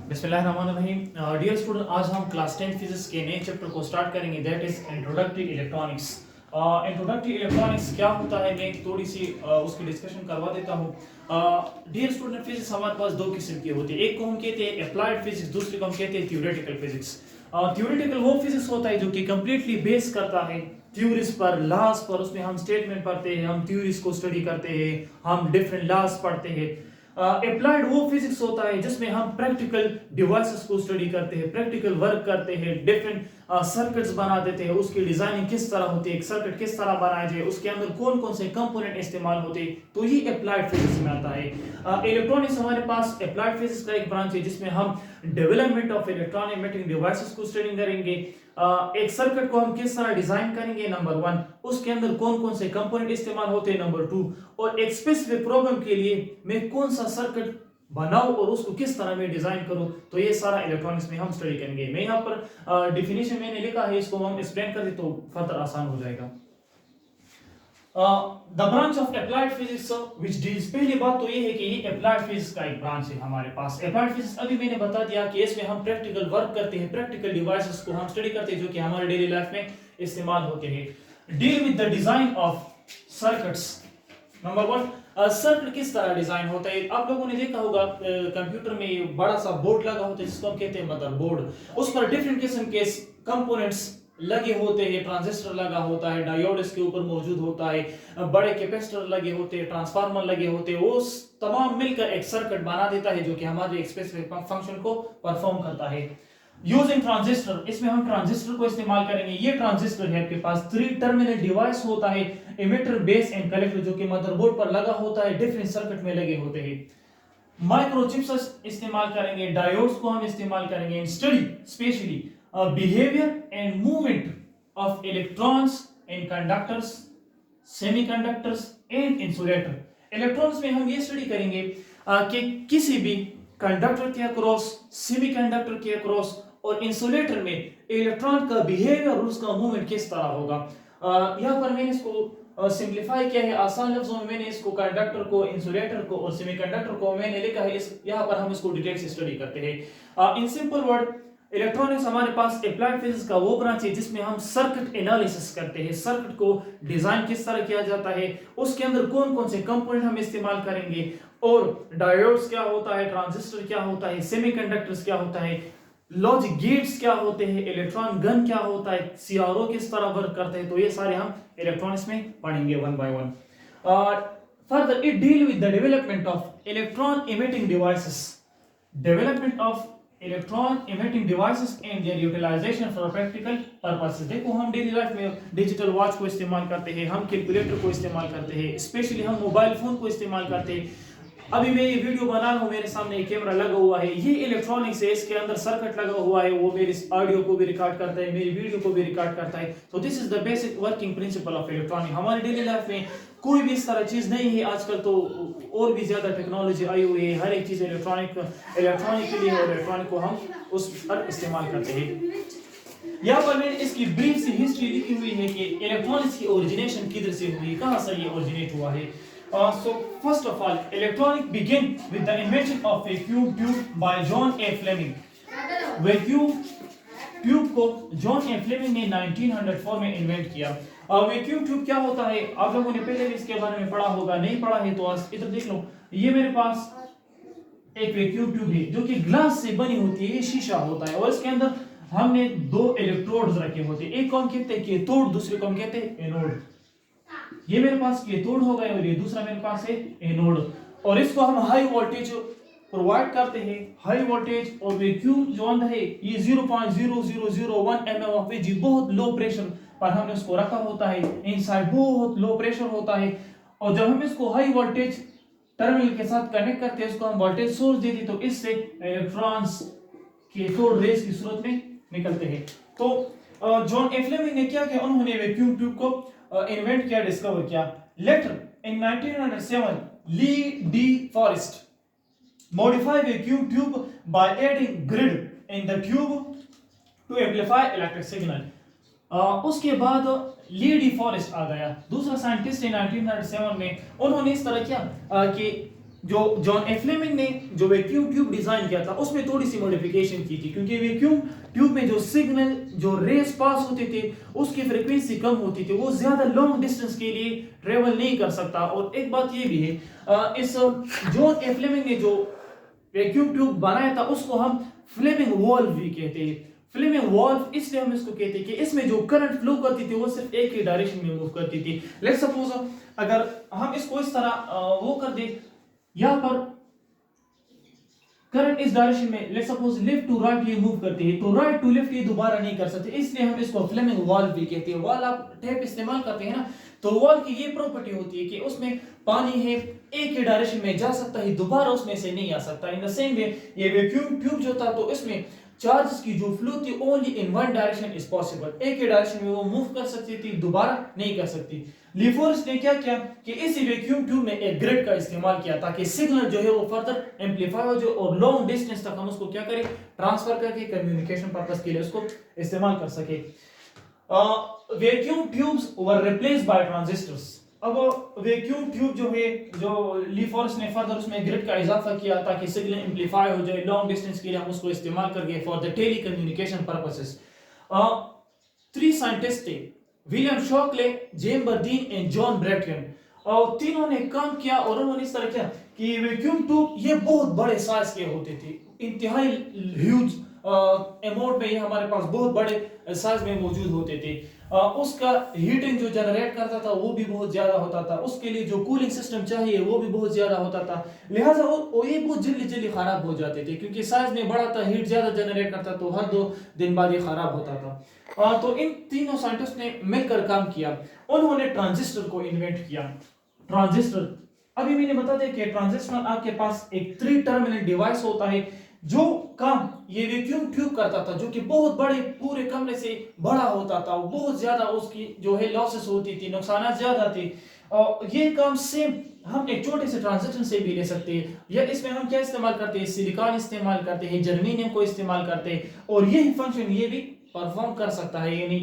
बिस्मिल्लाहिर्रहमानिर्रहीम। Dear student, आज हम क्लास 10 फिजिक्स के नए चैप्टर को स्टार्ट करेंगे, that is introductory electronics. Introductory electronics क्या होता है, मैं थोड़ी सी उसकी डिस्कशन करवा देता हूँ। डियर स्टूडेंट, फिजिक्स हमारे पास दो किस्म की होती है, एक को हम कहते हैं अप्लाइड फिजिक्स, दूसरे को हम कहते हैं थ्योरेटिकल फिजिक्स। थ्योरेटिकल वो फिजिक्स होता है जो कि कंप्लीटली बेस करता है थ्योरीज पर, लॉज पर, उसमें हम स्टेटमेंट पढ़ते हैं, हम थ्योरीज को स्टडी करते हैं, हम डिफरेंट लॉज पढ़ते हैं। अप्लाइड वो फिजिक्स होता है जिसमें हम प्रैक्टिकल डिवाइसेस को स्टडी करते हैं, प्रैक्टिकल वर्क करते हैं, डिफरेंट सर्किट्स बना देते हैं, उसकी डिजाइनिंग किस तरह होती है, एक सर्किट किस तरह बनाया जाए, उसके अंदर कौन कौन से कंपोनेंट इस्तेमाल होते हैं, तो ये अप्लाइड फिजिक्स में आता है। इलेक्ट्रॉनिक्स हमारे पास अप्लाइड फिजिक्स का एक ब्रांच है जिसमें हम development of electronic emitting devices को स्टडी करेंगे। एक सर्किट को हम किस तरह डिजाइन करेंगे, नंबर 1, उसके अंदर कौन कौन से कंपोनेंट इस्तेमाल होते हैं, नंबर 2, और एक स्पेसिफिक प्रॉब्लम के लिए मैं कौन सा सर्किट बनाऊं और उसको किस तरह मैं डिजाइन करूं, तो ये सारा इलेक्ट्रॉनिक्स में हम स्टडी करेंगे। मैं यहाँ पर डेफिनेशन मैंने लिखा है, इसको हम एक्सप्लेन कर दे तो फर्दर आसान हो जाएगा। The branch of applied physics which deals, पहली बात तो ये है कि ये अप्लाइड फिजिक्स का एक ब्रांच है हमारे पास। अप्लाइड फिजिक्स अभी मैंने बता दिया कि इसमें हम प्रैक्टिकल वर्क करते हैं, प्रैक्टिकल डिवाइसेस को हम स्टडी करते हैं जो कि हमारे डेली लाइफ में इस्तेमाल होते हैं। Deal with the design of circuits, number 1, circuit किस तरह डिजाइन होता है। आप लोगों ने देखा होगा कंप्यूटर में बड़ा सा बोर्ड लगा होता है जिसको हम कहते हैं मदरबोर्ड, उस पर डिफरेंट किस्म के कंपोनेंट्स लगे होते हैं, ट्रांजिस्टर लगा होता है, डायोड इसके ऊपर मौजूद होता है, बड़े कैपेसिटर लगे होते हैं, ट्रांसफार्मर लगे होते हैं, वो तमाम मिलकर एक सर्किट बना देता है जो कि हमारे एक स्पेसिफिक फंक्शन को परफॉर्म करता है। यूजिंग ट्रांजिस्टर, इसमें हम ट्रांजिस्टर को इस्तेमाल करेंगे। ये ट्रांजिस्टर है आपके पास 3 टर्मिनल डिवाइस होता है, एमिटर, बेस एंड कलेक्टर, जो कि मदरबोर्ड पर लगा होता है, डिफरेंट सर्किट में लगे होते हैं। माइक्रोचिप्स इस्तेमाल करेंगे, डायोड्स को हम इस्तेमाल करेंगे in study specially behavior and movement of electrons in conductors, semiconductors and insulator। Electrons में हम ये स्टडी करेंगे कि किसी भी कंडक्टर के अक्रॉस, सेमीकंडक्टर के अक्रॉस और इंसुलेटर में इलेक्ट्रॉन का बिहेवियर और उसका मूवमेंट किस तरह होगा। यहाँ पर मैंने इसको सिंप्लीफाई किया है, आसान लफ्जों में मैंने इसको कंडक्टर को, इंसुलेटर को और सेमीकंडक्टर को मैंने लिखा है, यहाँ पर हम इसको डिटेल से स्टडी करते हैं। इन सिंपल वर्ड, इलेक्ट्रॉनिक्स हमारे पास अप्लाइड फिजिक्स का वो ब्रांच है जिसमें हम सर्किट एनालिसिस करते हैं, सर्किट को डिजाइन किस तरह किया जाता है, उसके अंदर कौन कौन से कंपोनेंट हम इस्तेमाल करेंगे, और डायोड्स क्या होता है, ट्रांजिस्टर क्या होता है, सेमीकंडक्टर्स क्या होता है, लॉजिक गेट्स क्या होते हैं, इलेक्ट्रॉन गन क्या होता है, सीआरओ किस तरह वर्क करते हैं, तो ये सारे हम इलेक्ट्रॉनिक्स में पढ़ेंगे one by one. Further it deal with the development of electron emitting devices, development of electron emitting devices and their utilization for practical purposes. देखो, हम डेली लाइफ में डिजिटल वॉच को इस्तेमाल करते हैं, हम कैलकुलेटर को इस्तेमाल करते हैं, स्पेशली हम मोबाइल फोन को इस्तेमाल करते हैं। अभी मैं ये वीडियो बना रहा हूँ, मेरे सामने एक कैमरा लगा हुआ है, ये इलेक्ट्रॉनिक्स है, इसके अंदर सर्किट लगा हुआ है, वो मेरे ऑडियो को भी रिकॉर्ड करता है, मेरी वीडियो को भी रिकॉर्ड करता है। तो this is the basic working principle of electronic. हमारी डेली लाइफ में कोई भी इस तरह चीज नहीं है, आजकल तो और भी ज्यादा टेक्नोलॉजी आई हुई है, हर एक चीज इलेक्ट्रॉनिक के लिए, और इलेक्ट्रॉनिक को हम उस पर इस्तेमाल करते हैं। यहाँ पर मैंने इसकी ब्रीफ सी हिस्ट्री लिखी हुई है कि इलेक्ट्रॉनिक्स की ओरिजिनेशन किधर से हुई, कहाँ से ये ओरिजिनेट हुआ है। So first of all, electronic began with the invention of vacuum tube by John A. Fleming। Vacuum tube को जॉन ए फ्लेमिंग ने 1904 में इन्वेंट किया। वैक्यूम ट्यूब क्या होता है, आप लोगों ने पहले भी इसके बारे में पढ़ा होगा, नहीं पढ़ा है तो आज इधर देख लो। ये मेरे पास एक वैक्यूम ट्यूब है जो कि ग्लास से बनी होती है, ये शीशा होता है, और इसके अंदर हमने 2 इलेक्ट्रोड्स रखे होते हैं, एक को हम कहते हैं कैथोड, दूसरे को हम कहते हैं एनोड। ये मेरे पास कैथोड हो गए और ये दूसरा मेरे पास है एनोड, और इसको हम हाई वोल्टेज प्रोवाइड करते हैं, हाई वोल्टेज। और वैक्यूम जो अंदर है ये 0.0001 mm ऑफ एजी, बहुत लो प्रेशर पर हमने उसको रखा होता है, इनसाइड बहुत लो प्रेशर होता है, और जब हम इसको हाई वोल्टेज टर्मिनल के साथ कनेक्ट करते हैं, इसको हम वोल्टेज सोर्स देते हैं, तो इससे इलेक्ट्रॉन्स कैथोड रेज की सूरत में निकलते हैं। तो जॉन ए फ्लेमिंग ने क्या किया, उन्होंने वैक्यूम ट्यूब को इन्वेंट किया, डिस्कवर किया। Later in 1907 Lee De Forest modify vacuum tube by adding grid in the tube to amplify electric signal। उसके बाद ली डी फॉरेस्ट आ गया, दूसरा साइंटिस्ट है 1907 में, उन्होंने इस तरह किया कि जो जॉन एफ फ्लेमिंग ने जो वैक्यूम ट्यूब डिजाइन किया था उसमें थोड़ी सी मॉडिफिकेशन की थी, क्योंकि वैक्यूम ट्यूब में जो सिग्नल जो रेस पास होते थे उसकी फ्रीक्वेंसी कम होती थी, वो ज्यादा लॉन्ग डिस्टेंस के लिए ट्रेवल नहीं कर सकता। और एक बात ये भी है, इस जॉन एफ फ्लेमिंग ने जो वैक्यूम ट्यूब बनाया था उसको हम फ्लेमिंग वॉल्व भी कहते हैं। फ्लेमिंग वॉल्व इसलिए हम इसको कहते हैं कि इसमें जो करंट फ्लो करती थी वो सिर्फ एक ही डायरेक्शन में मूव करती थी। लेट्स सपोज अगर हम इसको इस तरह वो कर दे, यहां पर करंट इस डायरेक्शन में let's suppose left to right ये मूव करती है, तो राइट टू लेफ्ट ये दोबारा नहीं कर सकते, इसलिए हम इसको फ्लेमिंग वॉल्व भी कहते हैं। वॉल आप टेप इस्तेमाल करते हैं ना, तो वॉल की ये प्रॉपर्टी होती है कि उसमें पानी है एक ही डायरेक्शन में जा सकता है, दोबारा उसमें से नहीं आ सकता। इन द सेम वे ये वैक्यूम ट्यूब जो था तो इसमें चार्जेस की जो फ्लो थी only in one direction is possible, एक ही डायरेक्शन में वो मूव कर सकती थी, दोबारा नहीं कर सकती। लिफोर्स ने क्या किया कि इसी वैक्यूम ट्यूब में एक ग्रिड का इस्तेमाल किया ताकि सिग्नल जो है वो फर्दर एम्पलीफाई हो जाए और लॉन्ग डिस्टेंस तक हम उसको क्या करें, ट्रांसफर करके कम्युनिकेशन पर्पस के लिए उसको इस्तेमाल कर सके। Vacuum tubes were replaced by transistors. अब वैक्यूम ट्यूब जो है, जो लिफोर्स ने फर्दर उसमें ग्रिड का इजाफा किया ताकि सिग्नल एम्पलीफाई हो जाए लॉन्ग डिस्टेंस के लिए, हम उसको इस्तेमाल करके for the telecommunication purposes. 3 scientist थे, William Shockley, James Bardeen and John Brattain, और तीनों ने काम किया और उन्होंने इस तरह किया कि वैक्यूम ट्यूब ये बहुत बड़े साइज के होते थे, इंतहाई ह्यूज अमाउंट में ये हमारे पास बहुत बड़े साइज में मौजूद होते थे। उसका हीटिंग जो जनरेट करता था वो भी बहुत ज्यादा होता था, उसके लिए जो कूलिंग सिस्टम चाहिए वो भी बहुत ज्यादा होता था, लिहाजा वो ये बहुत जल्दी जल्दी खराब हो जाते थे क्योंकि साइज में बड़ा था, हीट ज्यादा जनरेट करता, तो हर 2 दिन बाद ये खराब होता था। तो इन तीनों साइंटिस्ट ने मिलकर काम किया, उन्होंने ट्रांजिस्टर को इन्वेंट किया। ट्रांजिस्टर, अभी मैंने बता दिया कि ट्रांजिस्टर आपके पास एक 3 टर्मिनल डिवाइस होता है जो काम ये वैक्यूम ट्यूब करता था, जो कि बहुत बड़े पूरे कमरे से बड़ा होता था, बहुत ज्यादा उसकी जो है लॉसेस होती थी, नुकसान ज्यादा थे। और ये काम सेम हम एक छोटे से ट्रांजिस्टर से भी ले सकते हैं, या इसमें हम क्या इस्तेमाल करते हैं, सिलिकॉन इस्तेमाल करते हैं, जर्मेनियम को इस्तेमाल करते हैं, और यही फंक्शन ये भी परफॉर्म कर सकता है, यानी